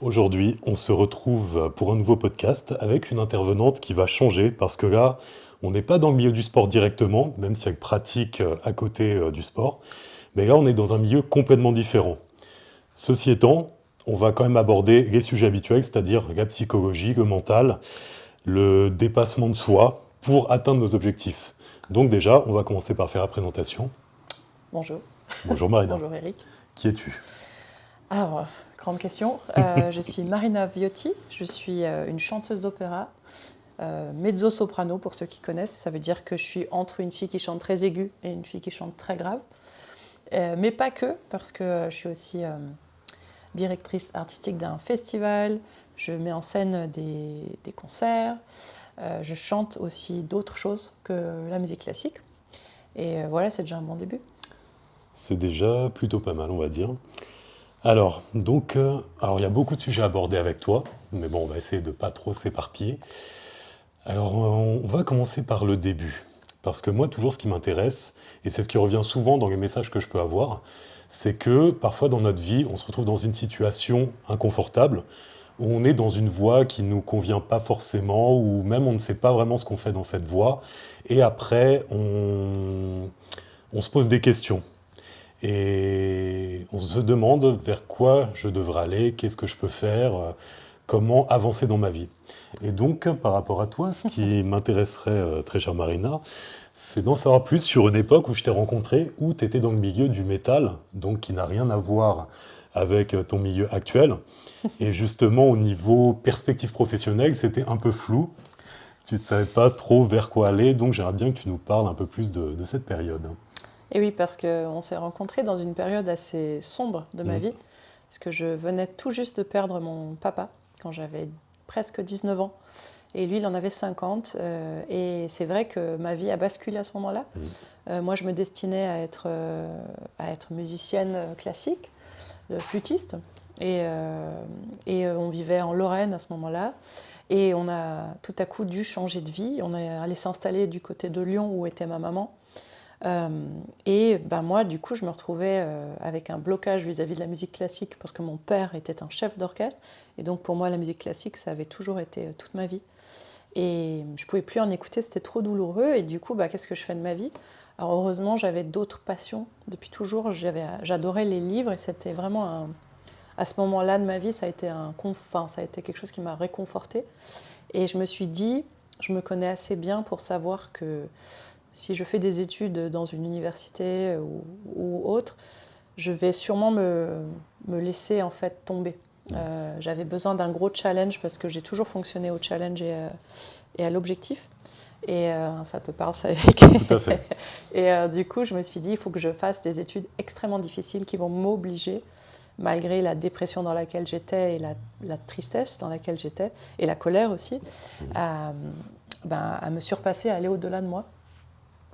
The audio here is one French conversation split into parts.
Aujourd'hui, on se retrouve pour un nouveau podcast avec une intervenante qui va changer parce que là, on n'est pas dans le milieu du sport directement, même s'il y a une pratique à côté du sport, mais là, on est dans un milieu complètement différent. Ceci étant, on va quand même aborder les sujets habituels, c'est-à-dire la psychologie, le mental, le dépassement de soi pour atteindre nos objectifs. Donc déjà, on va commencer par faire la présentation. Bonjour. Bonjour Marina, Bonjour Eric. qui es-tu? Alors, grande question. Je suis Marina Viotti, je suis une chanteuse d'opéra, mezzo-soprano pour ceux qui connaissent. Ça veut dire que je suis entre une fille qui chante très aiguë et une fille qui chante très grave. Mais pas que, parce que je suis aussi directrice artistique d'un festival, je mets en scène des concerts, je chante aussi d'autres choses que la musique classique. Et voilà, c'est déjà un bon début. C'est déjà plutôt pas mal, on va dire. Alors il y a beaucoup de sujets à aborder avec toi, mais bon, on va essayer de pas trop s'éparpiller. Alors, on va commencer par le début, parce que moi, toujours, ce qui m'intéresse, et c'est ce qui revient souvent dans les messages que je peux avoir, c'est que parfois dans notre vie, on se retrouve dans une situation inconfortable, où on est dans une voie qui nous convient pas forcément, ou même on ne sait pas vraiment ce qu'on fait dans cette voie, et après, on se pose des questions. Et on se demande vers quoi je devrais aller, qu'est-ce que je peux faire, comment avancer dans ma vie. Et donc, par rapport à toi, ce qui m'intéresserait, très chère Marina, c'est d'en savoir plus sur une époque où je t'ai rencontré, où tu étais dans le milieu du métal, donc qui n'a rien à voir avec ton milieu actuel. Et justement, au niveau perspective professionnelle, c'était un peu flou. Tu ne savais pas trop vers quoi aller, donc j'aimerais bien que tu nous parles un peu plus de cette période. Et oui, parce qu'on s'est rencontrés dans une période assez sombre de ma Mhm. vie, parce que je venais tout juste de perdre mon papa quand j'avais presque 19 ans. Et lui, il en avait 50. Et c'est vrai que ma vie a basculé à ce moment-là. Mhm. Moi, je me destinais à être musicienne classique, flûtiste. Et on vivait en Lorraine à ce moment-là. Et on a tout à coup dû changer de vie. On est allé s'installer du côté de Lyon où était ma maman. Euh, et ben moi, du coup, je me retrouvais avec un blocage vis-à-vis de la musique classique parce que mon père était un chef d'orchestre. Et donc, pour moi, la musique classique, ça avait toujours été toute ma vie. Et je ne pouvais plus en écouter, c'était trop douloureux. Et du coup, bah, qu'est-ce que je fais de ma vie? Alors, heureusement, j'avais d'autres passions. Depuis toujours, j'adorais les livres et c'était vraiment à ce moment-là de ma vie, ça a été quelque chose qui m'a réconfortée. Et je me suis dit, je me connais assez bien pour savoir que si je fais des études dans une université ou autre, je vais sûrement me laisser en fait tomber. J'avais besoin d'un gros challenge parce que j'ai toujours fonctionné au challenge et à l'objectif. Et ça te parle, ça, Eric? Tout à fait. Et du coup, je me suis dit, il faut que je fasse des études extrêmement difficiles qui vont m'obliger, malgré la dépression dans laquelle j'étais et la tristesse dans laquelle j'étais, et la colère aussi, à, à me surpasser, à aller au-delà de moi.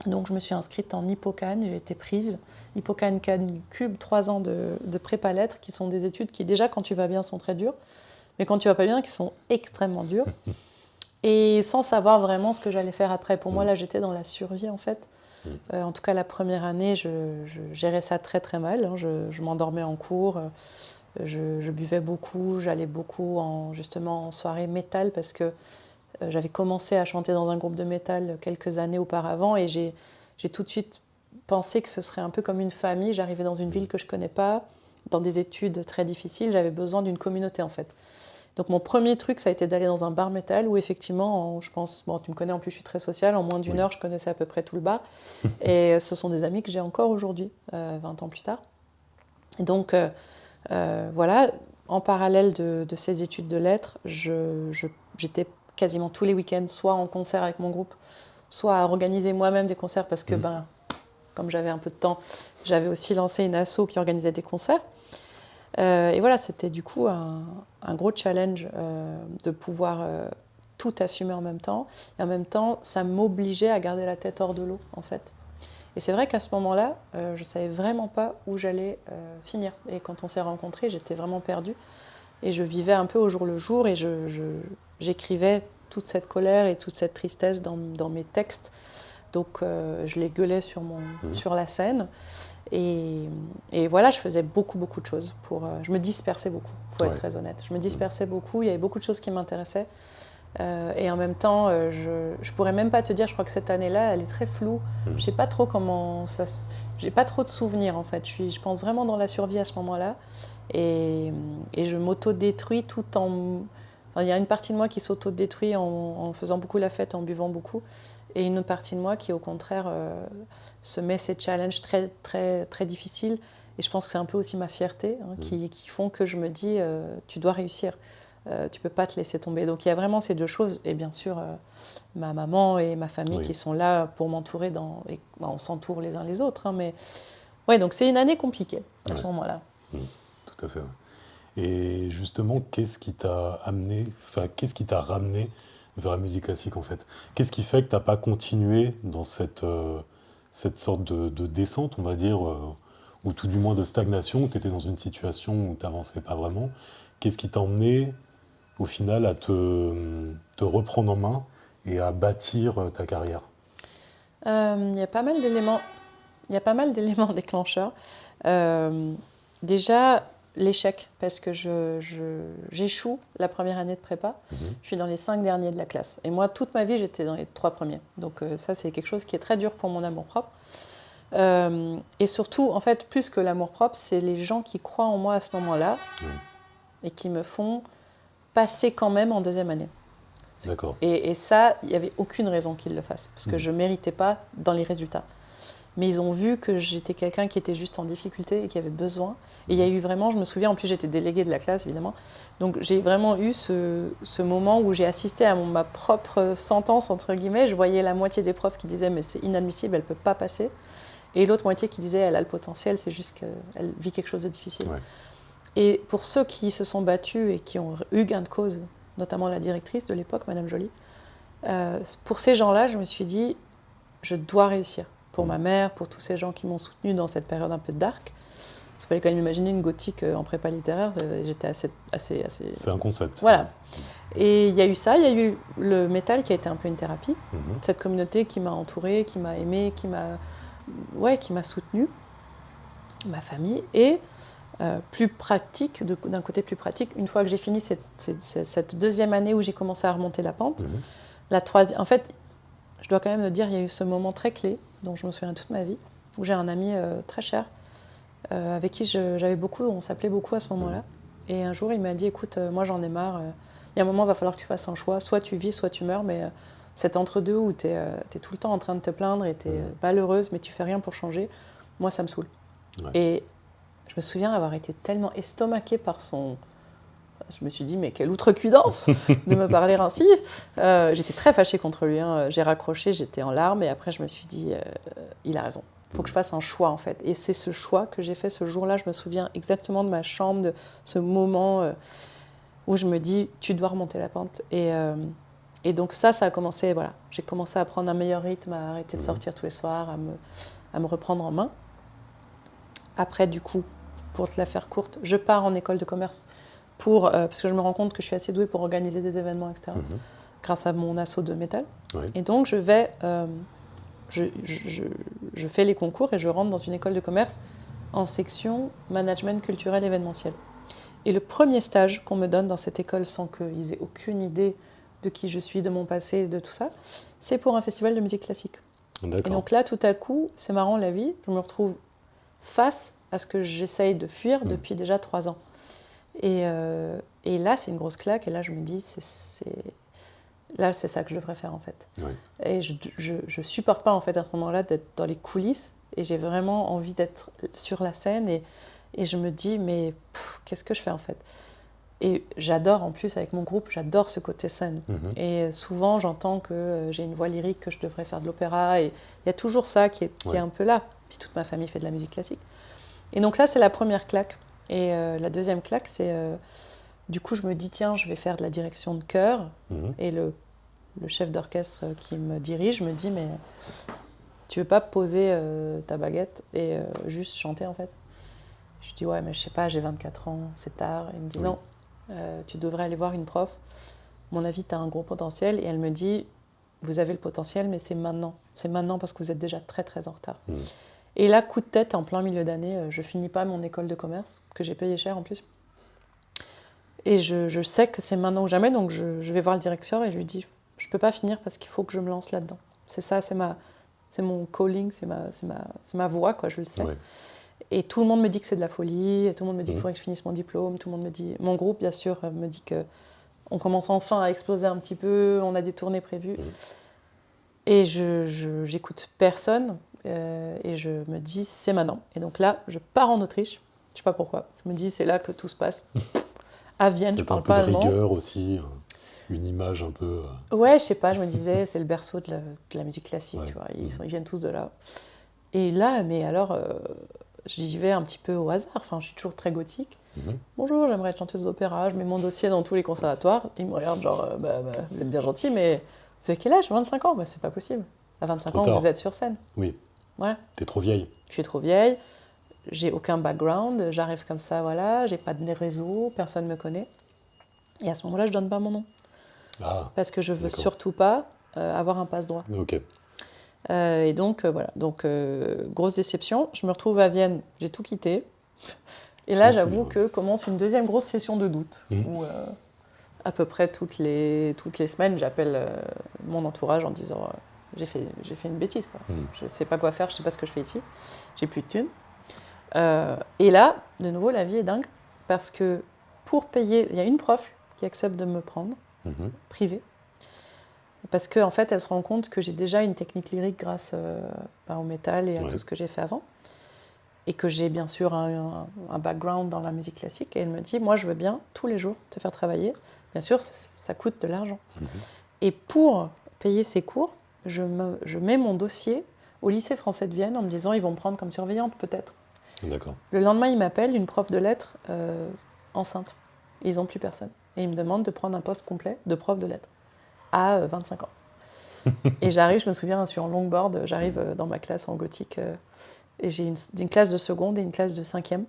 Donc je me suis inscrite en Hippocane, j'ai été prise. Hippocane Cube, 3 ans de prépa lettres, qui sont des études qui déjà quand tu vas bien sont très dures, mais quand tu vas pas bien qui sont extrêmement dures. Et sans savoir vraiment ce que j'allais faire après. Pour moi là j'étais dans la survie en fait. En tout cas la première année je gérais ça très très mal. Hein. Je m'endormais en cours, je buvais beaucoup, j'allais beaucoup justement en soirée métal parce que j'avais commencé à chanter dans un groupe de métal quelques années auparavant et j'ai tout de suite pensé que ce serait un peu comme une famille. J'arrivais dans une ville que je ne connais pas, dans des études très difficiles, j'avais besoin d'une communauté en fait. Donc mon premier truc, ça a été d'aller dans un bar métal où effectivement, je pense, bon tu me connais en plus, je suis très sociale, en moins d'une Oui. heure, je connaissais à peu près tout le bar. Et ce sont des amis que j'ai encore aujourd'hui, 20 ans plus tard. Et donc voilà, en parallèle de ces études de lettres, j'étais quasiment tous les week-ends, soit en concert avec mon groupe, soit à organiser moi-même des concerts parce que, comme j'avais un peu de temps, j'avais aussi lancé une asso qui organisait des concerts. Et voilà, c'était du coup un gros challenge de pouvoir tout assumer en même temps. Et en même temps, ça m'obligeait à garder la tête hors de l'eau, en fait. Et c'est vrai qu'à ce moment-là, je ne savais vraiment pas où j'allais finir. Et quand on s'est rencontrés, j'étais vraiment perdue. Et je vivais un peu au jour le jour et j'écrivais toute cette colère et toute cette tristesse dans mes textes donc je les gueulais sur la scène. Et voilà, je faisais beaucoup de choses. Je me dispersais beaucoup, il faut être très honnête. Je me dispersais beaucoup, il y avait beaucoup de choses qui m'intéressaient. Et en même temps, je pourrais même pas te dire, je crois que cette année-là, elle est très floue. Je sais pas trop comment ça... J'ai pas trop de souvenirs, en fait. Je pense vraiment dans la survie à ce moment-là. Et je m'auto-détruis tout en... Enfin, il y a une partie de moi qui s'auto-détruit en faisant beaucoup la fête, en buvant beaucoup. Et une autre partie de moi qui, au contraire, se met ces challenges très, très, très difficiles. Et je pense que c'est un peu aussi ma fierté qui font que je me dis, tu dois réussir. Tu peux pas te laisser tomber. Donc il y a vraiment ces deux choses. Et bien sûr, ma maman et ma famille qui sont là pour m'entourer. On s'entoure les uns les autres. Mais ouais, donc c'est une année compliquée à ce moment-là. Tout à fait. Et justement, qu'est-ce qui t'a ramené vers la musique classique en fait? Qu'est-ce qui fait que tu n'as pas continué dans cette sorte de descente, on va dire, ou tout du moins de stagnation, où tu étais dans une situation où tu n'avançais pas vraiment? Qu'est-ce qui t'a emmené au final à te reprendre en main et à bâtir ta carrière? Il y a pas mal d'éléments. Il y a pas mal d'éléments déclencheurs. Déjà, l'échec, parce que j'échoue la première année de prépa. Je suis dans les 5 derniers de la classe. Et moi, toute ma vie, j'étais dans les 3 premiers. Donc ça, c'est quelque chose qui est très dur pour mon amour-propre. Et surtout, en fait, plus que l'amour-propre, c'est les gens qui croient en moi à ce moment-là et qui me font passer quand même en deuxième année. D'accord. Et ça, il n'y avait aucune raison qu'ils le fassent, parce que je ne méritais pas dans les résultats. Mais ils ont vu que j'étais quelqu'un qui était juste en difficulté et qui avait besoin. Et il y a eu vraiment, je me souviens, en plus j'étais déléguée de la classe, évidemment. Donc j'ai vraiment eu ce moment où j'ai assisté à ma propre sentence, entre guillemets. Je voyais la moitié des profs qui disaient « mais c'est inadmissible, elle ne peut pas passer ». Et l'autre moitié qui disait « elle a le potentiel, c'est juste qu'elle vit quelque chose de difficile ». Et pour ceux qui se sont battus et qui ont eu gain de cause, notamment la directrice de l'époque, Madame Joly, pour ces gens-là, je me suis dit « je dois réussir ». Pour ma mère, pour tous ces gens qui m'ont soutenue dans cette période un peu dark. Il fallait quand même imaginer une gothique en prépa littéraire, j'étais assez... C'est un concept. Voilà. Et il y a eu ça, il y a eu le métal qui a été un peu une thérapie. Cette communauté qui m'a entourée, qui m'a aimée, qui m'a soutenue, ma famille. Et plus pratique, d'un côté plus pratique, une fois que j'ai fini cette deuxième année où j'ai commencé à remonter la pente, la troisième... En fait, je dois quand même le dire, il y a eu ce moment très clé, dont je me souviens toute ma vie, où j'ai un ami très cher, avec qui on s'appelait beaucoup à ce moment-là. Et un jour, il m'a dit, écoute, moi j'en ai marre, il y a un moment, il va falloir que tu fasses un choix, soit tu vis, soit tu meurs, mais cet entre-deux où tu es tout le temps en train de te plaindre et tu es malheureuse, mais tu fais rien pour changer, moi ça me saoule. Et je me souviens avoir été tellement estomaquée par son... Je me suis dit, mais quelle outrecuidance de me parler ainsi. J'étais très fâchée contre lui. J'ai raccroché, j'étais en larmes. Et après, je me suis dit, il a raison. Il faut que je fasse un choix, en fait. Et c'est ce choix que j'ai fait ce jour-là. Je me souviens exactement de ma chambre, de ce moment où je me dis, tu dois remonter la pente. Et donc ça a commencé, voilà. J'ai commencé à prendre un meilleur rythme, à arrêter de sortir tous les soirs, à me reprendre en main. Après, du coup, pour te la faire courte, je pars en école de commerce. Parce que je me rends compte que je suis assez douée pour organiser des événements, etc., grâce à mon assaut de métal. Et donc, je fais les concours et je rentre dans une école de commerce en section management culturel événementiel. Et le premier stage qu'on me donne dans cette école, sans qu'ils aient aucune idée de qui je suis, de mon passé, de tout ça, c'est pour un festival de musique classique. Et donc là, tout à coup, c'est marrant la vie, je me retrouve face à ce que j'essaye de fuir depuis déjà 3 ans. Et là, c'est une grosse claque. Et là, je me dis, là, c'est ça que je devrais faire, en fait. Et je supporte pas, en fait, à ce moment-là, d'être dans les coulisses. Et j'ai vraiment envie d'être sur la scène. Et je me dis, mais qu'est-ce que je fais, en fait? Et j'adore, en plus, avec mon groupe, j'adore ce côté scène. Et souvent, j'entends que j'ai une voix lyrique, que je devrais faire de l'opéra. Et il y a toujours ça qui est un peu là. Puis toute ma famille fait de la musique classique. Et donc ça, c'est la première claque. Et la deuxième claque, c'est... du coup, je me dis, tiens, je vais faire de la direction de chœur. Et le chef d'orchestre qui me dirige me dit, mais tu veux pas poser ta baguette et juste chanter, en fait? Je dis, ouais, mais je sais pas, j'ai 24 ans, c'est tard. Il me dit, non, tu devrais aller voir une prof. À mon avis, tu as un gros potentiel. Et elle me dit, vous avez le potentiel, mais c'est maintenant. C'est maintenant parce que vous êtes déjà très très en retard. Mmh. Et là, coup de tête, en plein milieu d'année, je finis pas mon école de commerce, que j'ai payé cher en plus. Et je sais que c'est maintenant ou jamais, donc je vais voir le directeur et je lui dis, je peux pas finir parce qu'il faut que je me lance là-dedans. C'est ça, c'est mon calling, c'est ma voie, quoi, je le sais. Ouais. Et tout le monde me dit que c'est de la folie, et tout le monde me dit qu'il Mmh. faudrait que je finisse mon diplôme, tout le monde me dit... Mon groupe, bien sûr, me dit que on commence enfin à exploser un petit peu, on a des tournées prévues. Mmh. Et j'écoute personne, et je me dis, c'est maintenant. Et donc là, je pars en Autriche, je sais pas pourquoi. Je me dis, c'est là que tout se passe. À Vienne, je Peut-être un parle peu pas de allemand. rigueur aussi, une image un peu... Ouais, je sais pas, je me disais, c'est le berceau de la musique classique, Ouais. tu vois, ils viennent tous de là. Et là, mais alors, j'y vais un petit peu au hasard, enfin, je suis toujours très gothique. Mhm. Bonjour, j'aimerais être chanteuse d'opéra, je mets mon dossier dans tous les conservatoires. Ils me regardent genre, vous êtes bien gentil, mais vous avez quel âge? 25 ans? Bah, c'est pas possible. À 25 Trop ans, tard. vous êtes sur scène. Oui, Ouais, t'es trop vieille. je suis trop vieille, j'ai aucun background, j'arrive comme ça, voilà, j'ai pas de réseau, personne me connaît. Et à ce moment-là, je donne pas mon nom. Ah, Parce que je veux d'accord. surtout pas avoir un passe-droit. Ok. Et donc, voilà. Donc, grosse déception. Je me retrouve à Vienne, j'ai tout quitté. Et là, Je me j'avoue souviens. que commence une deuxième grosse session de doute. Mhm. Où, à peu près toutes les semaines, j'appelle mon entourage en disant j'ai fait une bêtise, quoi. Mhm. Je sais pas quoi faire, je sais pas ce que je fais ici. J'ai plus de thunes. Et là, de nouveau, la vie est dingue. Parce que pour payer, il y a une prof qui accepte de me prendre, Mhm. privée. Parce qu'en fait, elle se rend compte que j'ai déjà une technique lyrique grâce au métal et à Ouais. tout ce que j'ai fait avant. Et que j'ai bien sûr un background dans la musique classique. Et elle me dit, moi, je veux bien tous les jours te faire travailler. Bien sûr, ça coûte de l'argent. Mhm. Et pour payer ces cours, je mets mon dossier au lycée français de Vienne en me disant, ils vont me prendre comme surveillante peut-être. D'accord. Le lendemain, il m'appelle une prof de lettres enceinte. Et ils n'ont plus personne. Et ils me demandent de prendre un poste complet de prof de lettres à 25 ans. Et j'arrive, je me souviens, je suis en longboard, j'arrive dans ma classe en gothique, et j'ai une classe de seconde et une classe de cinquième.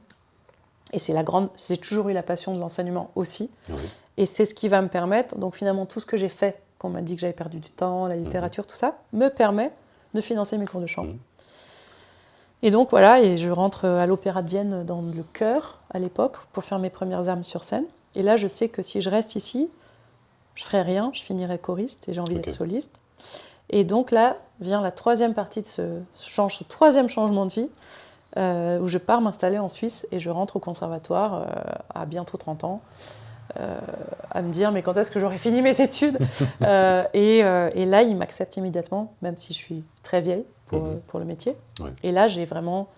Et j'ai toujours eu la passion de l'enseignement aussi. Oui. Et c'est ce qui va me permettre, donc finalement tout ce que j'ai fait, qu'on m'a dit que j'avais perdu du temps, la littérature, tout ça, me permet de financer mes cours de chant. Mhm. Et donc voilà, et je rentre à l'Opéra de Vienne dans le chœur à l'époque pour faire mes premières armes sur scène. Et là, je sais que si je reste ici, je ferai rien, je finirai choriste et j'ai envie Ok. d'être soliste. Et donc là vient la troisième partie de ce troisième changement de vie, où je pars m'installer en Suisse et je rentre au conservatoire à bientôt 30 ans, à me dire mais quand est-ce que j'aurai fini mes études et là, ils m'acceptent immédiatement, même si je suis très vieille pour le métier. Ouais. Et là, j'ai vraiment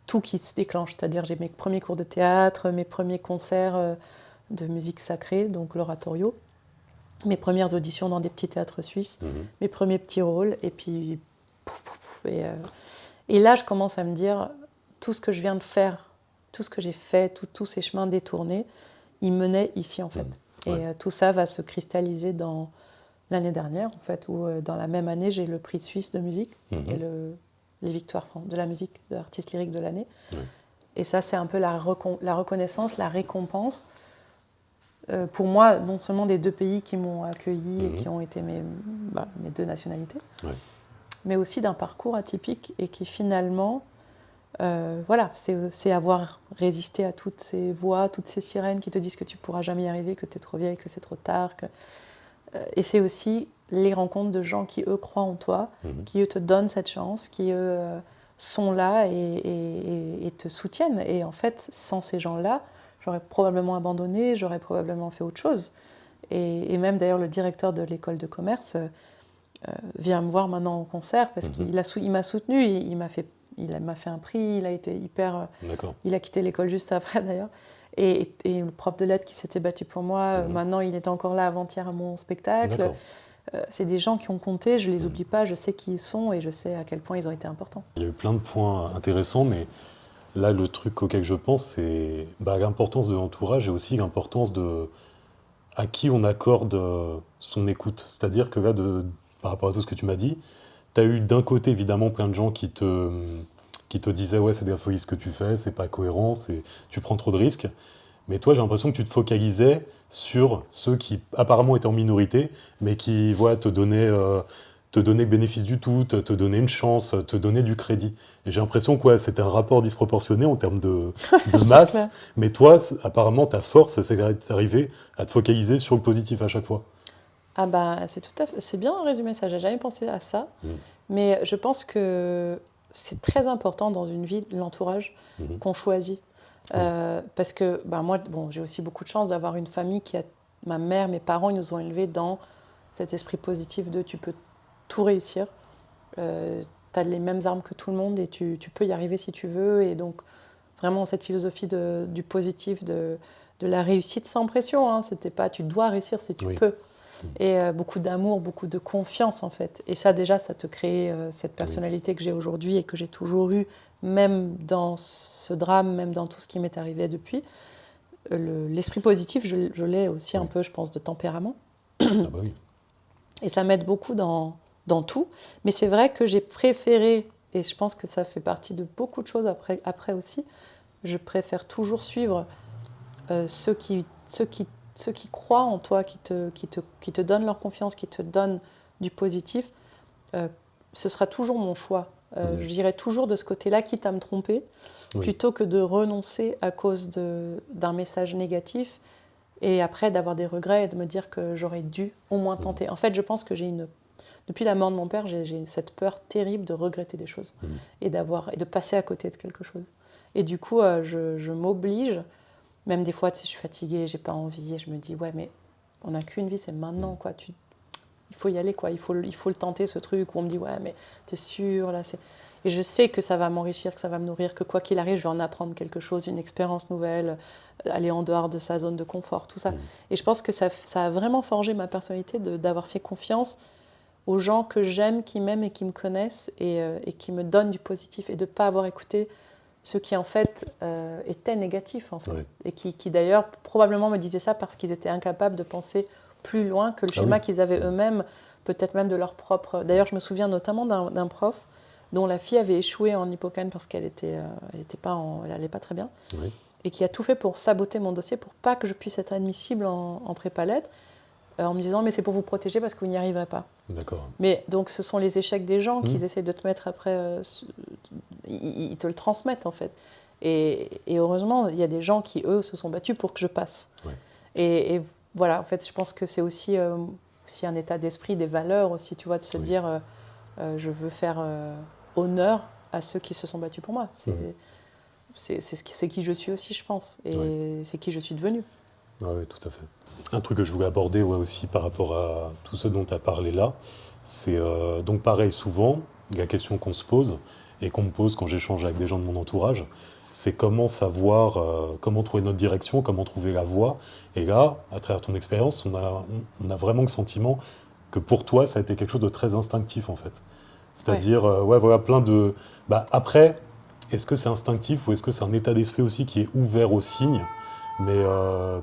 tout qui se déclenche, c'est-à-dire j'ai mes premiers cours de théâtre, mes premiers concerts de musique sacrée, donc l'oratorio, mes premières auditions dans des petits théâtres suisses, Mhm. mes premiers petits rôles, et puis pouf, pouf, pouf, et là, je commence à me dire, tout ce que je viens de faire, tout ce que j'ai fait, tous ces chemins détournés, ils menaient ici, en fait. Ouais. Et tout ça va se cristalliser dans l'année dernière, en fait, où dans la même année, j'ai le prix suisse de musique Mhm. et les victoires de la musique de l'artiste lyrique de l'année. Ouais. Et ça, c'est un peu la reconnaissance, la récompense. Pour moi, non seulement des deux pays qui m'ont accueilli et qui ont été mes deux nationalités, Ouais. mais aussi d'un parcours atypique et qui finalement, voilà, c'est avoir résisté à toutes ces voix, toutes ces sirènes qui te disent que tu ne pourras jamais y arriver, que tu es trop vieille, que c'est trop tard. Et c'est aussi les rencontres de gens qui, eux, croient en toi, qui, eux, te donnent cette chance, qui, eux, sont là et te soutiennent. Et en fait, sans ces gens-là, j'aurais probablement abandonné, j'aurais probablement fait autre chose. Et même d'ailleurs, le directeur de l'école de commerce vient me voir maintenant au concert parce qu'il m'a soutenu, il m'a fait un prix, il a été hyper... D'accord. Il a quitté l'école juste après d'ailleurs. Et le prof de lettres qui s'était battu pour moi, maintenant il était encore là avant-hier à mon spectacle. D'accord. C'est des gens qui ont compté, je les oublie pas, je sais qui ils sont et je sais à quel point ils ont été importants. Il y a eu plein de points intéressants, mais là, le truc auquel je pense, c'est l'importance de l'entourage et aussi l'importance de à qui on accorde son écoute. C'est-à-dire que là, par rapport à tout ce que tu m'as dit, tu as eu d'un côté, évidemment, plein de gens qui te disaient « Ouais, c'est de la folie ce que tu fais, c'est pas cohérent, tu prends trop de risques ». Mais toi, j'ai l'impression que tu te focalisais sur ceux qui apparemment étaient en minorité, mais qui voilà, te donner le bénéfice du tout, te donner une chance, te donner du crédit. Et j'ai l'impression que ouais, c'était un rapport disproportionné en termes de C'est clair. masse, mais toi, apparemment, ta force, c'est d'arriver à te focaliser sur le positif à chaque fois. Ah bah, c'est tout à fait, c'est bien résumé ça, j'ai jamais pensé à ça, Mhm. mais je pense que c'est très important dans une vie, l'entourage Mhm. qu'on choisit. Oui, Parce que bah, moi, bon, j'ai aussi beaucoup de chance d'avoir une famille qui a... Ma mère, mes parents, ils nous ont élevés dans cet esprit positif de tu peux tout réussir, tu as les mêmes armes que tout le monde et tu peux y arriver si tu veux. Et donc, vraiment, cette philosophie du positif, de la réussite sans pression. Hein. C'était pas tu dois réussir, c'est tu oui. peux. Mhm. Et beaucoup d'amour, beaucoup de confiance en fait. Et ça déjà, ça te crée cette Oui, personnalité que j'ai aujourd'hui et que j'ai toujours eue, même dans ce drame, même dans tout ce qui m'est arrivé depuis. L'esprit positif, je l'ai aussi un oui. peu, je pense, de tempérament. Ah bah oui. Et ça m'aide beaucoup dans tout. Mais c'est vrai que j'ai préféré, et je pense que ça fait partie de beaucoup de choses après aussi, je préfère toujours suivre ceux qui croient en toi, qui te donnent leur confiance, qui te donnent du positif. euh, Ce sera toujours mon choix. Mhm. J'irai toujours de ce côté-là, quitte à me tromper, Oui. plutôt que de renoncer à cause d'un message négatif et après d'avoir des regrets et de me dire que j'aurais dû au moins Mhm. tenter. En fait, je pense que depuis la mort de mon père, j'ai cette peur terrible de regretter des choses Mhm. et et de passer à côté de quelque chose. Et du coup, je m'oblige, même des fois, tu sais, je suis fatiguée, j'ai pas envie, et je me dis, ouais, mais on n'a qu'une vie, c'est maintenant, Mhm. quoi. Il faut y aller, quoi. Il faut le tenter, ce truc où on me dit, ouais, mais t'es sûr, là, c'est... Et je sais que ça va m'enrichir, que ça va me nourrir, que quoi qu'il arrive, je vais en apprendre quelque chose, une expérience nouvelle, aller en dehors de sa zone de confort, tout ça. Mhm. Et je pense que ça a vraiment forgé ma personnalité d'avoir fait confiance aux gens que j'aime, qui m'aiment et qui me connaissent et qui me donnent du positif et de ne pas avoir écouté ceux qui en fait étaient négatifs en fait Ouais. et qui d'ailleurs probablement me disaient ça parce qu'ils étaient incapables de penser plus loin que le Ah schéma oui. qu'ils avaient Mhm. eux-mêmes, peut-être même de leur propre. D'ailleurs, je me souviens notamment d'un prof dont la fille avait échoué en hippocane parce elle allait pas très bien Oui. et qui a tout fait pour saboter mon dossier pour pas que je puisse être admissible en prépa lettres en me disant mais c'est pour vous protéger parce que vous n'y arriverez pas. D'accord. Mais donc ce sont les échecs des gens Mhm. qu'ils essayent de te mettre après, ils te le transmettent en fait. Et heureusement, il y a des gens qui, eux, se sont battus pour que je passe. Ouais. Et voilà, en fait, je pense que c'est aussi un état d'esprit, des valeurs aussi, tu vois, de se Oui. dire, je veux faire honneur à ceux qui se sont battus pour moi. Mhm. C'est qui je suis aussi, je pense, Ouais. et c'est qui je suis devenue. Ah oui, tout à fait. Un truc que je voulais aborder ouais, aussi par rapport à tout ce dont tu as parlé là, c'est donc pareil, souvent, la question qu'on se pose et qu'on me pose quand j'échange avec des gens de mon entourage, c'est comment savoir, comment trouver notre direction, comment trouver la voie. Et là, à travers ton expérience, on a vraiment le sentiment que pour toi, ça a été quelque chose de très instinctif en fait. Ouais. C'est-à-dire, ouais, voilà, plein de... Bah, après, est-ce que c'est instinctif ou est-ce que c'est un état d'esprit aussi qui est ouvert aux signes? Mais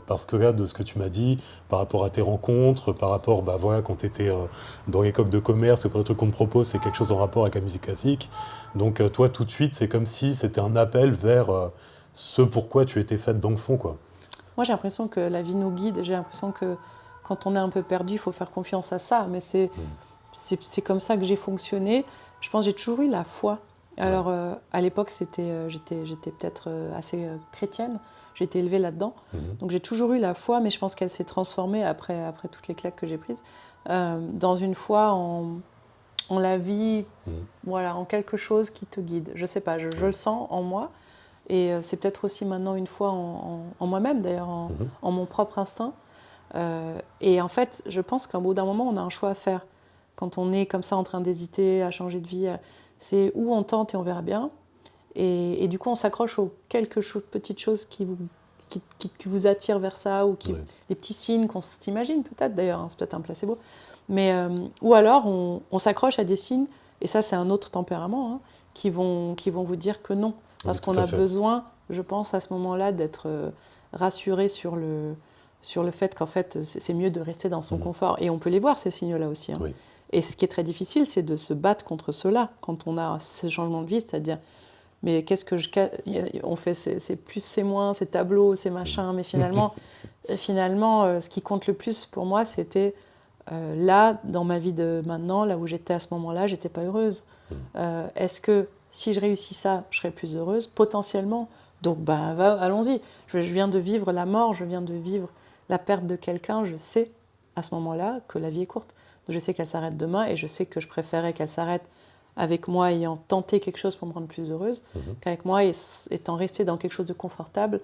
parce que là, de ce que tu m'as dit, par rapport à tes rencontres, par rapport, bah voilà, quand tu étais dans les coques de commerce, le truc qu'on te propose, c'est quelque chose en rapport avec la musique classique. Donc toi, tout de suite, c'est comme si c'était un appel vers ce pourquoi tu étais faite dans le fond, quoi. Moi, j'ai l'impression que la vie nous guide. J'ai l'impression que quand on est un peu perdu, il faut faire confiance à ça. Mais Mm. c'est comme ça que j'ai fonctionné. Je pense que j'ai toujours eu la foi. Ouais. Alors, à l'époque, j'étais peut-être assez chrétienne. J'ai été élevée là-dedans. Mhm. Donc, j'ai toujours eu la foi, mais je pense qu'elle s'est transformée après toutes les claques que j'ai prises dans une foi en la vie, Mhm. voilà, en quelque chose qui te guide. Je sais pas, je le Ouais. sens en moi. Et c'est peut-être aussi maintenant une foi en moi-même, d'ailleurs, Mhm. en mon propre instinct. Et en fait, je pense qu'au bout d'un moment, on a un choix à faire. Quand on est comme ça en train d'hésiter à changer de vie, c'est où on tente et on verra bien. Et du coup, on s'accroche aux petites choses qui vous attirent vers ça, ou Ouais. les petits signes qu'on s'imagine peut-être d'ailleurs, hein, c'est peut-être un placebo. Mais, ou alors, on s'accroche à des signes, et ça, c'est un autre tempérament, hein, qui vont vous dire que non. Oui, Parce qu'on tout à a fait. besoin, je pense, à ce moment-là, d'être rassuré sur le fait qu'en fait, c'est mieux de rester dans son Mhm. confort. Et on peut les voir, ces signaux-là aussi. Hein. Oui. Et ce qui est très difficile, c'est de se battre contre cela quand on a ce changement de vie, c'est-à-dire mais qu'est-ce que on fait, c'est plus, c'est moins, c'est tableau, c'est machin, mais finalement, ce qui compte le plus pour moi, c'était là, dans ma vie de maintenant, là où j'étais à ce moment-là, j'étais pas heureuse. Est-ce que si je réussis ça, je serais plus heureuse? Potentiellement. Donc, allons-y. Je viens de vivre la mort, je viens de vivre la perte de quelqu'un. Je sais à ce moment-là que la vie est courte. Je sais qu'elle s'arrête demain et je sais que je préférais qu'elle s'arrête avec moi ayant tenté quelque chose pour me rendre plus heureuse, qu'avec moi étant restée dans quelque chose de confortable,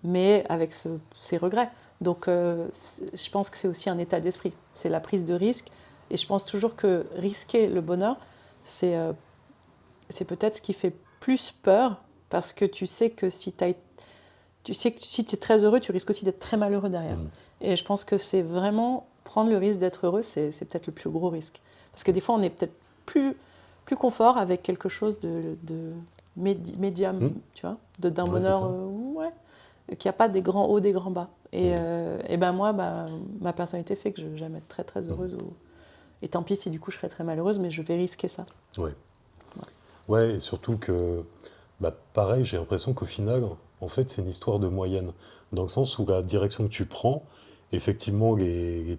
mais avec ces regrets. Donc, je pense que c'est aussi un état d'esprit. C'est la prise de risque. Et je pense toujours que risquer le bonheur, c'est peut-être ce qui fait plus peur, parce que tu sais que si tu es très heureux, tu risques aussi d'être très malheureux derrière. Et je pense que c'est vraiment prendre le risque d'être heureux, c'est peut-être le plus gros risque. Parce que des fois, on est peut-être plus confort avec quelque chose de médium, tu vois, d'un bonheur, qu'il n'y a pas des grands hauts, des grands bas. Et moi, ma personnalité fait que j'aime être très très heureuse. Et tant pis si du coup je serais très malheureuse, mais je vais risquer ça. Ouais, et surtout que, pareil, j'ai l'impression qu'au final, en fait, c'est une histoire de moyenne. Dans le sens où la direction que tu prends, effectivement, les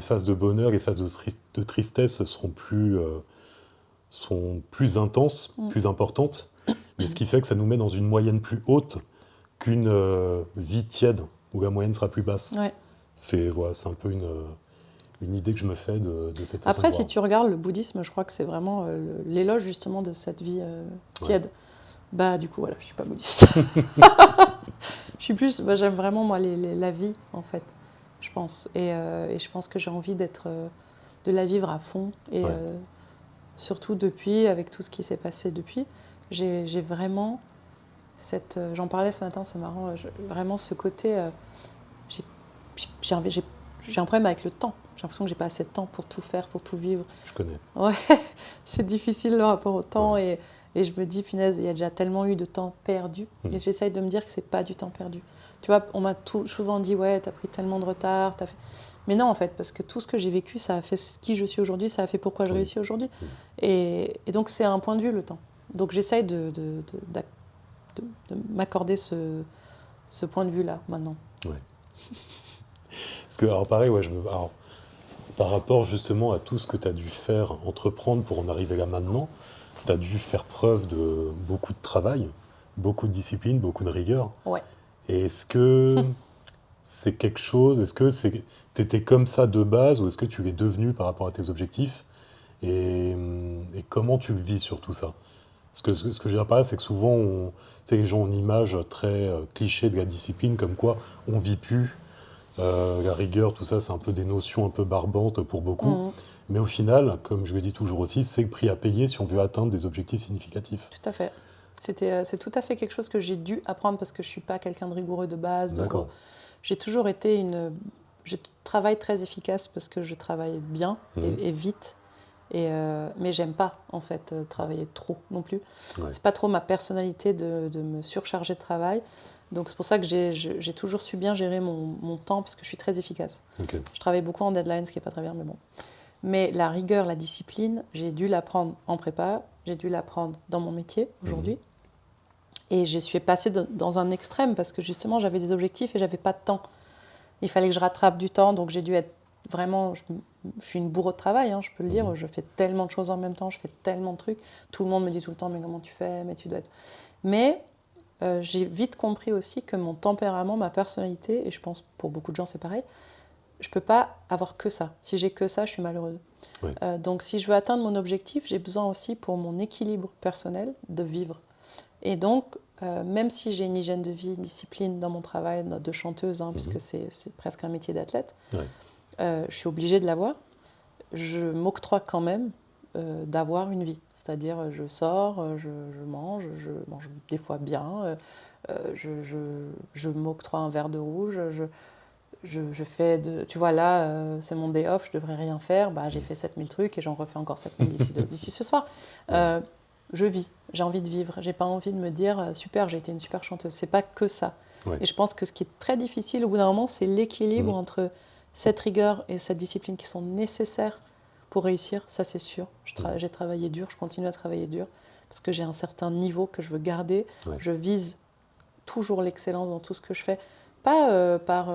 phases de bonheur, les phases de tristesse sont plus intenses, plus importantes. Mais ce qui fait que ça nous met dans une moyenne plus haute qu'une vie tiède, où la moyenne sera plus basse. Ouais. C'est un peu une idée que je me fais de cette façon Après, de si voir. tu regardes le bouddhisme, je crois que c'est vraiment l'éloge justement de cette vie tiède. Du coup, voilà, je suis pas bouddhiste. Je suis plus, j'aime vraiment moi la vie en fait, je pense. Et je pense que j'ai envie de la vivre à fond. Et surtout depuis, avec tout ce qui s'est passé depuis, j'ai vraiment j'en parlais ce matin, c'est marrant, vraiment ce côté, j'ai un problème avec le temps. J'ai l'impression que j'ai pas assez de temps pour tout faire, pour tout vivre. Je connais. Ouais, c'est difficile le rapport au temps et je me dis, punaise, il y a déjà tellement eu de temps perdu. Et j'essaye de me dire que c'est pas du temps perdu. Tu vois, on m'a souvent dit, ouais, t'as pris tellement de retard, t'as fait... Mais non, en fait, parce que tout ce que j'ai vécu, ça a fait qui je suis aujourd'hui, ça a fait pourquoi je réussis aujourd'hui. Et donc, c'est un point de vue, le temps. Donc, j'essaye de m'accorder ce point de vue-là, maintenant. Ouais. Parce que, alors pareil, alors, par rapport justement à tout ce que tu as dû faire, entreprendre pour en arriver là maintenant, tu as dû faire preuve de beaucoup de travail, beaucoup de discipline, beaucoup de rigueur. Ouais. Et est-ce que c'est quelque chose, est-ce que tu étais comme ça de base ou est-ce que tu l'es devenu par rapport à tes objectifs et comment tu le vis sur tout ça? Parce que ce que je veux dire par là, c'est que souvent, les gens ont une image très cliché de la discipline, comme quoi on vit plus. La rigueur, tout ça, c'est un peu des notions un peu barbantes pour beaucoup. Mais au final, comme je le dis toujours aussi, c'est le prix à payer si on veut atteindre des objectifs significatifs. Tout à fait. C'est tout à fait quelque chose que j'ai dû apprendre parce que je ne suis pas quelqu'un de rigoureux de base. Donc, j'ai toujours été je travaille très efficace parce que je travaille bien et vite. Mais j'aime pas, en fait, travailler trop non plus. C'est pas trop ma personnalité de me surcharger de travail. Donc c'est pour ça que j'ai toujours su bien gérer mon temps parce que je suis très efficace. Je travaille beaucoup en deadline, ce qui n'est pas très bien, mais bon. Mais la rigueur, la discipline, j'ai dû l'apprendre en prépa, j'ai dû l'apprendre dans mon métier aujourd'hui. Et je suis passée dans un extrême parce que justement, j'avais des objectifs et j'avais pas de temps. Il fallait que je rattrape du temps, donc j'ai dû être vraiment... Je suis une bourreau de travail, je peux le dire. Je fais tellement de choses en même temps, je fais tellement de trucs. Tout le monde me dit tout le temps, mais comment tu fais? Mais tu dois être... Mais j'ai vite compris aussi que mon tempérament, ma personnalité, et je pense pour beaucoup de gens c'est pareil, je ne peux pas avoir que ça. Si j'ai que ça, je suis malheureuse. Donc si je veux atteindre mon objectif, j'ai besoin aussi pour mon équilibre personnel de vivre. Et donc, même si j'ai une hygiène de vie, une discipline dans mon travail de chanteuse, puisque c'est presque un métier d'athlète, je suis obligée de l'avoir, je m'octroie quand même d'avoir une vie. C'est-à-dire, je sors, je mange des fois bien, je m'octroie un verre de rouge, je fais tu vois là, c'est mon day off, je devrais rien faire, j'ai fait 7000 trucs et j'en refais encore 7000 d'ici ce soir. Je vis, j'ai envie de vivre, j'ai pas envie de me dire super, j'ai été une super chanteuse, c'est pas que ça. Et je pense que ce qui est très difficile au bout d'un moment, c'est l'équilibre entre cette rigueur et cette discipline qui sont nécessaires pour réussir, ça c'est sûr. J'ai travaillé dur, je continue à travailler dur, parce que j'ai un certain niveau que je veux garder. Ouais. Je vise toujours l'excellence dans tout ce que je fais, pas par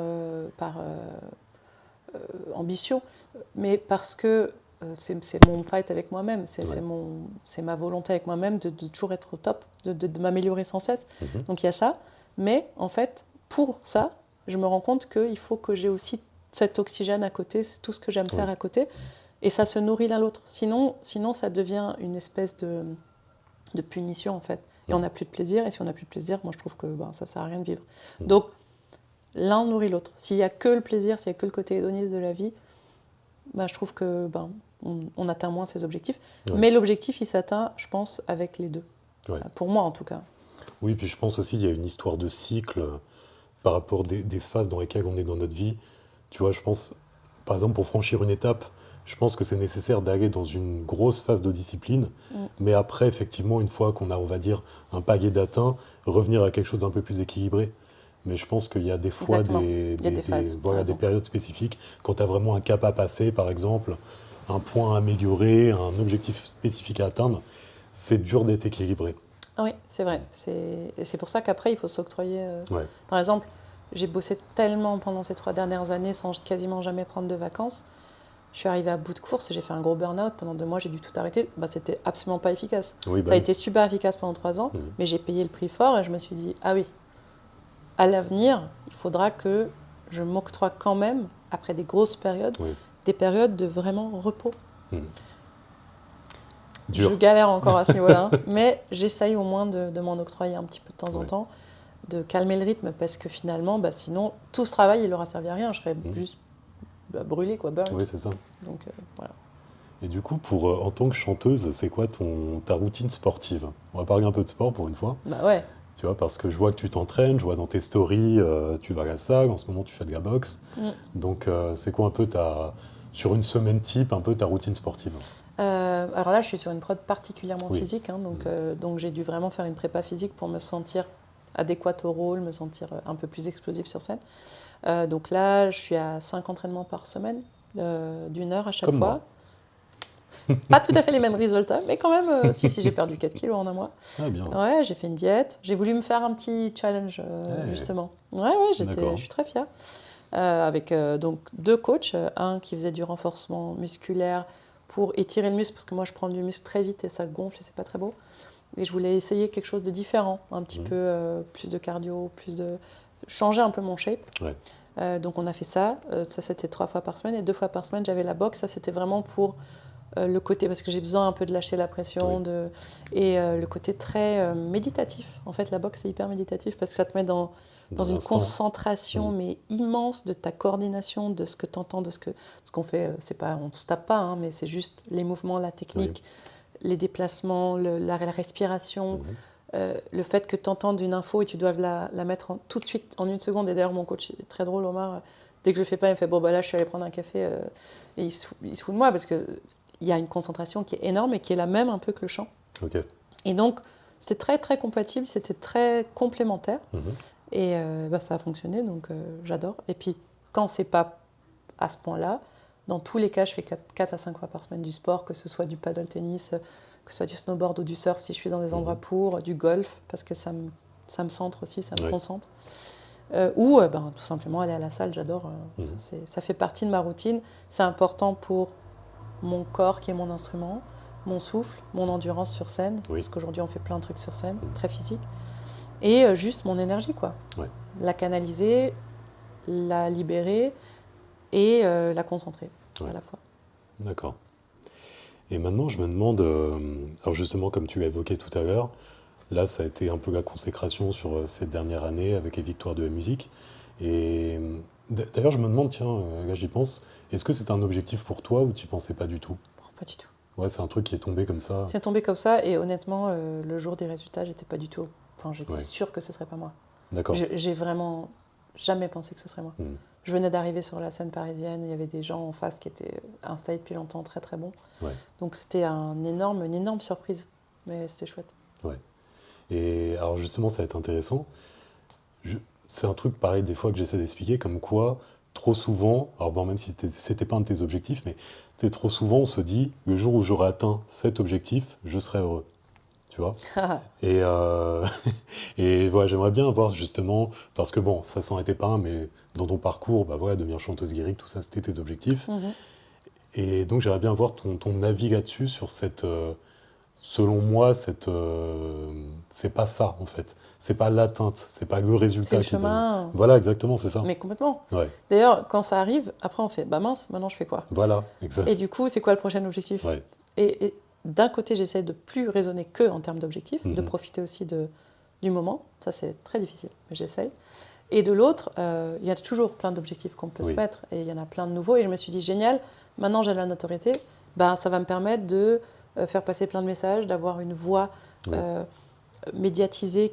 ambition, mais parce que c'est mon fight avec moi-même, c'est ma volonté avec moi-même de toujours être au top, de m'améliorer sans cesse. Donc il y a ça, mais en fait, pour ça, je me rends compte qu'il faut que j'ai aussi cet oxygène à côté, c'est tout ce que j'aime faire à côté, et ça se nourrit l'un l'autre. Sinon, ça devient une espèce de punition en fait, et on n'a plus de plaisir, et si on n'a plus de plaisir, moi je trouve que ça sert à rien de vivre. Donc l'un nourrit l'autre. S'il n'y a que le plaisir, s'il n'y a que le côté hédoniste de la vie, je trouve que on atteint moins ses objectifs. Mais l'objectif, il s'atteint, je pense, avec les deux. Pour moi, en tout cas. Oui, puis je pense aussi qu'il y a une histoire de cycle par rapport des phases dans lesquelles on est dans notre vie. Tu vois, je pense, par exemple, pour franchir une étape, je pense que c'est nécessaire d'aller dans une grosse phase de discipline, mais après, effectivement, une fois qu'on a, on va dire, un palier d'atteint, revenir à quelque chose d'un peu plus équilibré. Mais je pense qu'il y a des fois des phases, des périodes spécifiques, quand tu as vraiment un cap à passer, par exemple, un point à améliorer, un objectif spécifique à atteindre, c'est dur d'être équilibré. Oui, c'est vrai. C'est pour ça qu'après, il faut s'octroyer. Par exemple, j'ai bossé tellement pendant ces 3 dernières années sans quasiment jamais prendre de vacances. Je suis arrivée à bout de course et j'ai fait un gros burn-out. Pendant 2 mois, j'ai dû tout arrêter. C'était absolument pas efficace. Ça a été super efficace pendant 3 ans, mais j'ai payé le prix fort et je me suis dit, ah oui, à l'avenir, il faudra que je m'octroie quand même, après des grosses périodes, des périodes de vraiment repos. Dur. Je galère encore à ce niveau-là, mais j'essaye au moins de m'en octroyer un petit peu de temps en temps, de calmer le rythme, parce que finalement, sinon, tout ce travail, il aura servi à rien. Je serais juste brûlée, burn. Oui, c'est ça. Donc, voilà. Et du coup, en tant que chanteuse, c'est quoi ta routine sportive? On va parler un peu de sport pour une fois. Ouais. Tu vois, parce que je vois que tu t'entraînes, je vois dans tes stories, tu vas à la salle, en ce moment tu fais de la boxe. Donc c'est quoi un peu sur une semaine type, un peu ta routine sportive? Alors là, je suis sur une prod particulièrement physique, donc j'ai dû vraiment faire une prépa physique pour me sentir adéquate au rôle, me sentir un peu plus explosive sur scène. Donc là, je suis à 5 entraînements par semaine, d'1 heure à chaque Comme fois. moi. Pas tout à fait les mêmes résultats, mais quand même, si j'ai perdu 4 kilos en un mois. Ah bien. Ouais, j'ai fait une diète. J'ai voulu me faire un petit challenge, justement. Ouais, je suis très fière. Avec donc 2 coachs, un qui faisait du renforcement musculaire pour étirer le muscle, parce que moi je prends du muscle très vite et ça gonfle et c'est pas très beau. Et je voulais essayer quelque chose de différent, un petit peu plus de cardio, changer un peu mon shape. Donc on a fait ça. Ça c'était 3 fois par semaine, et 2 fois par semaine j'avais la boxe. Ça c'était vraiment pour le côté, parce que j'ai besoin un peu de lâcher la pression, et le côté très méditatif. En fait, la boxe c'est hyper méditatif parce que ça te met dans une concentration mais immense de ta coordination, de ce que tu entends, ce qu'on fait. On ne se tape pas, mais c'est juste les mouvements, la technique, les déplacements, la respiration, le fait que tu entendes une info et tu dois la mettre tout de suite en 1 seconde. Et d'ailleurs, mon coach est très drôle, Omar. Dès que je ne fais pas, il me fait bon, là, je suis allée prendre un café. Et il se fout de moi parce qu'il y a une concentration qui est énorme et qui est la même un peu que le chant. Et donc, c'était très, très compatible, c'était très complémentaire. Et ça a fonctionné, donc j'adore. Et puis, quand c'est pas à ce point-là, dans tous les cas, je fais 4 à 5 fois par semaine du sport, que ce soit du paddle tennis, que ce soit du snowboard ou du surf, si je suis dans des endroits du golf, parce que ça me centre aussi, ça me concentre. Ou tout simplement aller à la salle, j'adore. Ça fait partie de ma routine. C'est important pour mon corps qui est mon instrument, mon souffle, mon endurance sur scène, parce qu'aujourd'hui on fait plein de trucs sur scène, très physique. Et juste mon énergie, la canaliser, la libérer et la concentrer à la fois. D'accord. Et maintenant, je me demande, alors justement, comme tu l'as évoqué tout à l'heure, là, ça a été un peu la consécration sur cette dernière année avec les victoires de la musique. Et d'ailleurs, je me demande, tiens, là j'y pense, est-ce que c'est un objectif pour toi ou tu n'y pensais pas du tout? Pas du tout. Ouais, c'est un truc qui est tombé comme ça. C'est tombé comme ça, et honnêtement, le jour des résultats, j'étais pas du tout. Enfin, j'étais sûre que ce serait pas moi. D'accord. J'ai vraiment jamais pensé que ce serait moi. Je venais d'arriver sur la scène parisienne, il y avait des gens en face qui étaient installés depuis longtemps, très très bons. Donc c'était une énorme surprise, mais c'était chouette. Et alors justement, ça va être intéressant. C'est un truc pareil des fois que j'essaie d'expliquer, comme quoi, trop souvent, alors bon, même si c'était pas un de tes objectifs, mais trop souvent on se dit, le jour où j'aurai atteint cet objectif, je serai heureux. tu vois. Et, et voilà, j'aimerais bien voir justement, parce que bon, ça s'en était pas un, mais dans ton parcours, bah voilà, devenir chanteuse lyrique, tout ça, c'était tes objectifs. Mhm. Et donc j'aimerais bien voir ton avis là-dessus, sur cette, selon moi, c'est pas ça en fait. C'est pas l'atteinte, c'est pas le C'est le résultat qui donne. chemin, Voilà, exactement, c'est ça. mais complètement. Ouais, D'ailleurs, quand ça arrive, après on fait, bah mince, maintenant je fais quoi? voilà, exact. Et du coup, c'est quoi le prochain objectif? Ouais. Et d'un côté, j'essaie de plus raisonner que en termes d'objectifs, de Mhm. profiter aussi du moment. Ça, c'est très difficile, mais j'essaye. Et de l'autre, il y a toujours plein d'objectifs qu'on peut se Oui. mettre, et il y en a plein de nouveaux. Et je me suis dit, génial, maintenant j'ai la notoriété, ben, ça va me permettre de faire passer plein de messages, d'avoir une voix Oui. médiatisée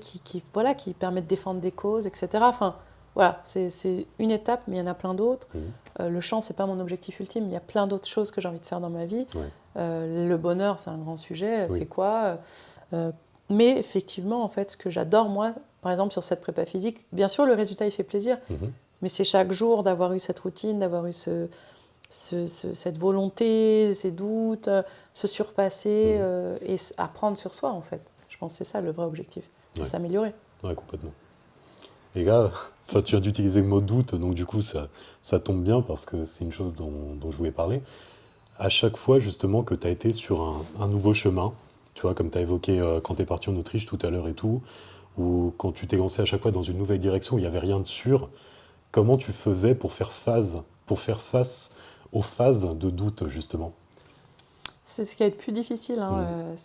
voilà, qui permet de défendre des causes, etc. Enfin, voilà, c'est une étape, mais il y en a plein d'autres. Mhm. Le chant, c'est pas mon objectif ultime. Il y a plein d'autres choses que j'ai envie de faire dans ma vie. Ouais. Le bonheur, c'est un grand sujet. Oui. C'est quoi mais effectivement, en fait, ce que j'adore, moi, par exemple, sur cette prépa physique, bien sûr, le résultat, il fait plaisir. Mhm. Mais c'est chaque jour d'avoir eu cette routine, d'avoir eu cette volonté, ces doutes, se surpasser et apprendre sur soi, en fait. Je pense que c'est ça le vrai objectif. C'est Ouais. s'améliorer. Ouais, complètement. Et là, enfin, tu viens d'utiliser le mot doute, donc du coup, ça tombe bien parce que c'est une chose dont je voulais parler. À chaque fois, justement, que tu as été sur un nouveau chemin, tu vois, comme tu as évoqué quand tu es parti en Autriche tout à l'heure et tout, ou quand tu t'es lancé à chaque fois dans une nouvelle direction où il n'y avait rien de sûr, comment tu faisais pour faire face aux phases de doute, justement? C'est ce qui est le plus difficile. Hein, Mhm.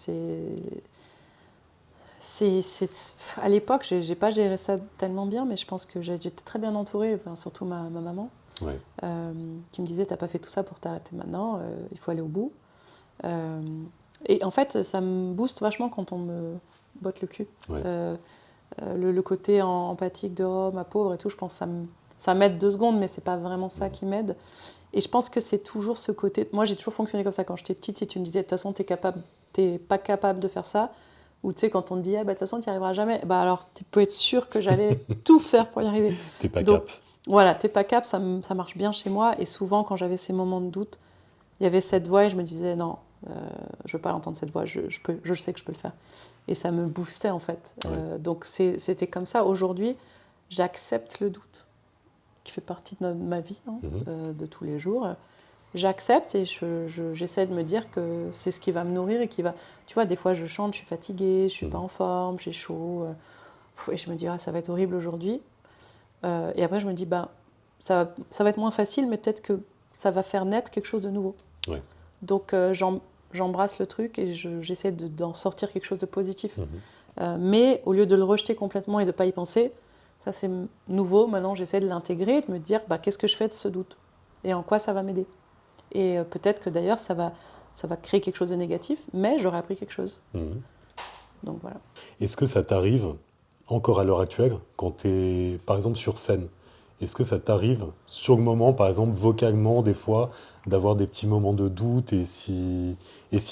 à l'époque, j'ai pas géré ça tellement bien, mais je pense que j'étais très bien entourée, enfin, surtout ma maman, Ouais. qui me disait, t'as pas fait tout ça pour t'arrêter maintenant, il faut aller au bout. Euh, et en fait, ça me booste vachement quand on me botte le cul. Ouais. Le côté empathique de oh, ma pauvre et tout, je pense que ça m'aide 2 secondes, mais c'est pas vraiment ça qui m'aide. Et je pense que c'est toujours ce côté. Moi, j'ai toujours fonctionné comme ça quand j'étais petite. Si tu me disais, de toute façon, t'es pas capable de faire ça, ou tu sais, quand on te dit, ah, bah, de toute façon, tu n'y arriveras jamais, bah, alors tu peux être sûr que j'allais tout faire pour y arriver. T'es pas Donc, cap. voilà, t'es pas cap, ça marche bien chez moi. Et souvent, quand j'avais ces moments de doute, il y avait cette voix et je me disais, non, je veux pas l'entendre cette voix, je sais que je peux le faire. Et ça me boostait en fait. Ouais. Donc c'était comme ça. Aujourd'hui, j'accepte le doute, qui fait partie de ma vie, hein, Mhm. de tous les jours. J'accepte et j'essaie de me dire que c'est ce qui va me nourrir et qui va... Tu vois, des fois je chante, je suis fatiguée, je suis pas en forme, j'ai chaud. Et je me dis, ah, ça va être horrible aujourd'hui. Et après je me dis, bah, ça va être moins facile, mais peut-être que ça va faire naître quelque chose de nouveau. Ouais. Donc j'embrasse le truc et j'essaie d'en sortir quelque chose de positif. Mhm. Mais au lieu de le rejeter complètement et de ne pas y penser, ça c'est nouveau. Maintenant j'essaie de l'intégrer et de me dire bah, qu'est-ce que je fais de ce doute et en quoi ça va m'aider. Et peut-être que d'ailleurs ça va créer quelque chose de négatif, mais j'aurai appris quelque chose. Mhm. Donc voilà. Est-ce que ça t'arrive, encore à l'heure actuelle, quand tu es, par exemple, sur scène, est-ce que ça t'arrive, sur le moment, par exemple, vocalement, des fois, d'avoir des petits moments de doute, et si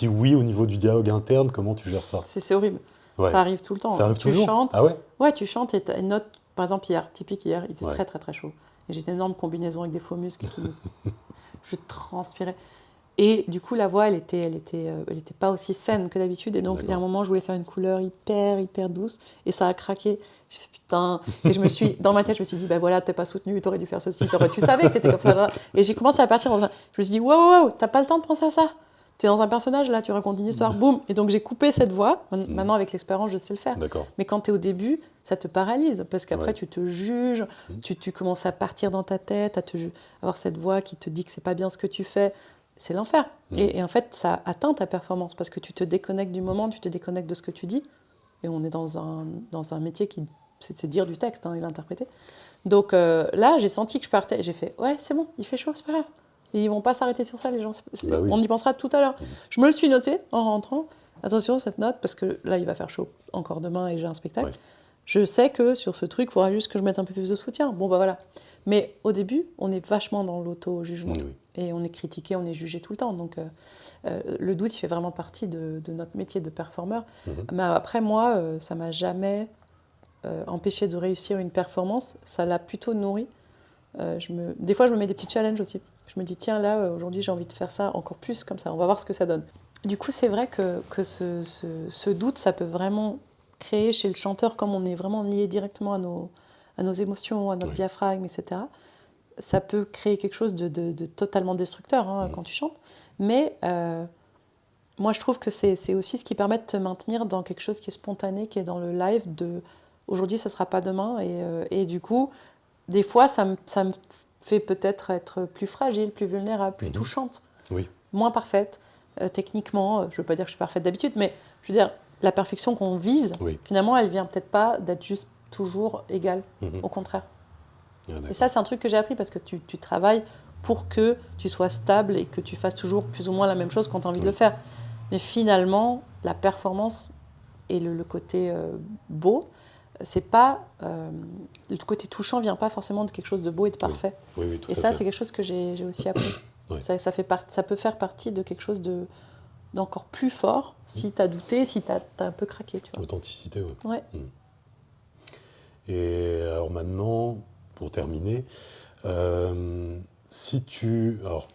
oui, au niveau du dialogue interne, comment tu gères ça? C'est horrible. Ouais. Ça arrive tout le temps. Ça Hein. arrive Tu toujours? chantes. Ah ouais? Ouais, tu chantes et tu as une note. Par exemple, typique hier, il faisait Ouais. très très très chaud. Et j'ai une énorme combinaison avec des faux muscles je transpirais. Et du coup, la voix, elle était pas aussi saine que d'habitude. Et donc, il y a un moment, je voulais faire une couleur hyper, hyper douce. Et ça a craqué. J'ai fait putain. Et dans ma tête, je me suis dit, bah voilà, t'es pas soutenu, t'aurais dû faire ceci. Tu savais que t'étais comme ça. Et j'ai commencé à partir je me suis dit, wow, t'as pas le temps de penser à ça. T'es dans un personnage, là, tu racontes une histoire, boum. Et donc, j'ai coupé cette voix. Maintenant, avec l'expérience, je sais le faire. D'accord. Mais quand t'es au début, ça te paralyse. Parce qu'après, Ouais. tu te juges, tu commences à partir dans ta tête, avoir cette voix qui te dit que c'est pas bien ce que tu fais. C'est l'enfer. Et en fait, ça atteint ta performance parce que tu te déconnectes du moment, tu te déconnectes de ce que tu dis. Et on est dans un métier qui, c'est dire du texte et l'interpréter. Donc là, j'ai senti que je partais. J'ai fait, ouais, c'est bon, il fait chaud, c'est pas grave. Ils vont pas s'arrêter sur ça, les gens. Bah oui. On y pensera tout à l'heure. Je me le suis noté en rentrant. Attention, cette note, parce que là, il va faire chaud encore demain et j'ai un spectacle. Ouais. Je sais que sur ce truc, il faudra juste que je mette un peu plus de soutien. Bon, bah voilà. Mais au début, on est vachement dans l'auto-jugement. Oui. Et on est critiqué, on est jugé tout le temps. Donc le doute, il fait vraiment partie de notre métier de performeur. Mais après, moi, ça m'a jamais empêché de réussir une performance. Ça l'a plutôt nourri. Des fois, je me mets des petits challenges aussi. Je me dis, tiens, là, aujourd'hui, j'ai envie de faire ça encore plus comme ça. On va voir ce que ça donne. Du coup, c'est vrai que ce doute, ça peut vraiment créer chez le chanteur, comme on est vraiment lié directement à nos émotions, à notre Oui. diaphragme, etc. Ça peut créer quelque chose de totalement destructeur quand tu chantes. Mais moi, je trouve que c'est aussi ce qui permet de te maintenir dans quelque chose qui est spontané, qui est dans le live, de aujourd'hui, ce ne sera pas demain. Et du coup, des fois, ça me fait peut-être être plus fragile, plus vulnérable, plus touchante, Oui. moins parfaite. Techniquement, je ne veux pas dire que je suis parfaite d'habitude, mais je veux dire, la perfection qu'on vise, Oui. finalement, elle vient peut-être pas d'être juste toujours égale, au contraire. Ah, Et d'accord. ça, c'est un truc que j'ai appris parce que tu travailles pour que tu sois stable et que tu fasses toujours plus ou moins la même chose quand tu as envie de le faire. Mais finalement, la performance et le côté beau, c'est pas le côté touchant vient pas forcément de quelque chose de beau et de parfait. Oui, oui, tout Et à ça, fait. c'est quelque chose que j'ai aussi appris. Oui. Ça peut faire partie de quelque chose d'encore plus fort si tu as douté, si tu as un peu craqué. Tu vois. Authenticité, oui. Ouais. Et alors maintenant, pour terminer, euh, alors,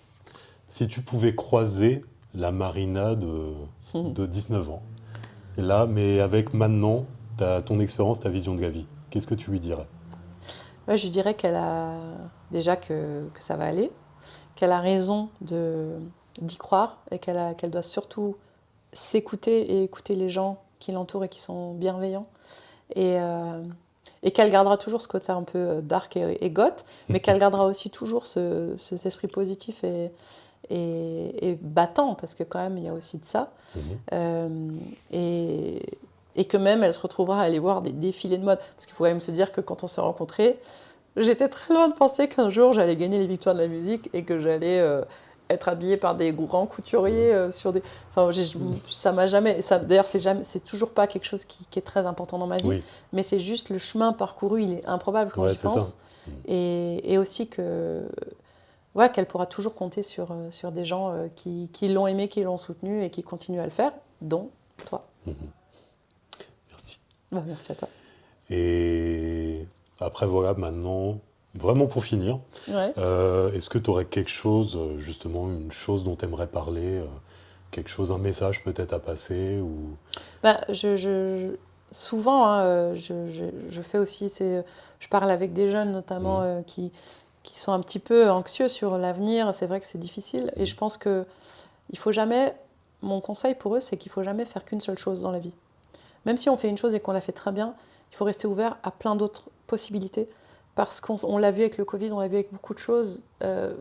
si tu pouvais croiser la Marina de 19 ans, et là, mais avec maintenant ton expérience, ta vision de la vie, qu'est-ce que tu lui dirais? Ouais, je dirais qu'elle a déjà que ça va aller, qu'elle a raison d'y croire et qu'elle doit surtout s'écouter et écouter les gens qui l'entourent et qui sont bienveillants. Et qu'elle gardera toujours ce côté un peu dark et goth, mais qu'elle gardera aussi toujours cet esprit positif et battant, parce que quand même, il y a aussi de ça. Euh, et, et que même, elle se retrouvera à aller voir des défilés de mode. Parce qu'il faut quand même se dire que quand on s'est rencontrés, j'étais très loin de penser qu'un jour, j'allais gagner les victoires de la musique et que j'allais être habillée par des grands couturiers sur des... Enfin, ça m'a jamais... D'ailleurs, c'est toujours pas quelque chose qui est très important dans ma vie, Oui, mais c'est juste le chemin parcouru, il est improbable quand ouais, j'y c'est ça. pense. Et aussi que... Ouais, qu'elle pourra toujours compter sur des gens qui l'ont aimé, qui l'ont soutenu et qui continuent à le faire, dont toi. Merci. Bah, merci à toi. Et après, voilà, maintenant, vraiment pour finir, Ouais. est-ce que tu aurais quelque chose, justement, une chose dont tu aimerais parler, quelque chose, un message peut-être à passer ou... Bah, souvent, hein, je fais aussi, je parle avec des jeunes notamment qui sont un petit peu anxieux sur l'avenir. C'est vrai que c'est difficile. Et je pense que il faut jamais, mon conseil pour eux, c'est qu'il faut jamais faire qu'une seule chose dans la vie. Même si on fait une chose et qu'on la fait très bien, il faut rester ouvert à plein d'autres possibilités. Parce qu'on l'a vu avec le Covid, on l'a vu avec beaucoup de choses.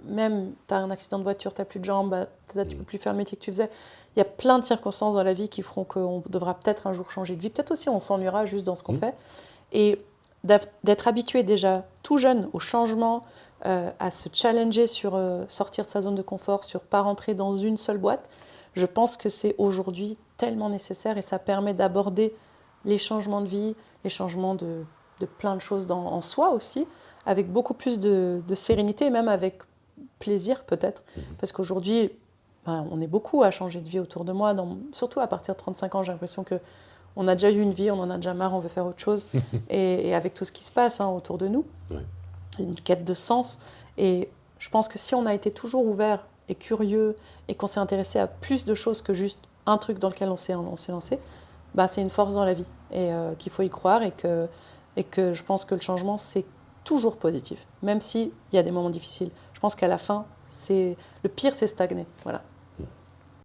Même, tu as un accident de voiture, tu n'as plus de jambes, bah, tu ne peux plus faire le métier que tu faisais. Il y a plein de circonstances dans la vie qui feront qu'on devra peut-être un jour changer de vie. Peut-être aussi on s'ennuiera juste dans ce qu'on fait. Et d'être habitué déjà tout jeune au changement, à se challenger sur sortir de sa zone de confort, sur pas rentrer dans une seule boîte, je pense que c'est aujourd'hui tellement nécessaire et ça permet d'aborder les changements de vie, les changements de plein de choses en soi aussi, avec beaucoup plus de sérénité et même avec plaisir peut-être. Parce qu'aujourd'hui, ben, on est beaucoup à changer de vie autour de moi, surtout à partir de 35 ans, j'ai l'impression que on a déjà eu une vie, on en a déjà marre, on veut faire autre chose. Et avec tout ce qui se passe autour de nous, Ouais. une quête de sens. Et je pense que si on a été toujours ouvert et curieux et qu'on s'est intéressé à plus de choses que juste un truc dans lequel on s'est lancé, bah, c'est une force dans la vie et qu'il faut y croire et que je pense que le changement, c'est toujours positif, même s'il y a des moments difficiles. Je pense qu'à la fin, le pire, c'est stagner. Voilà.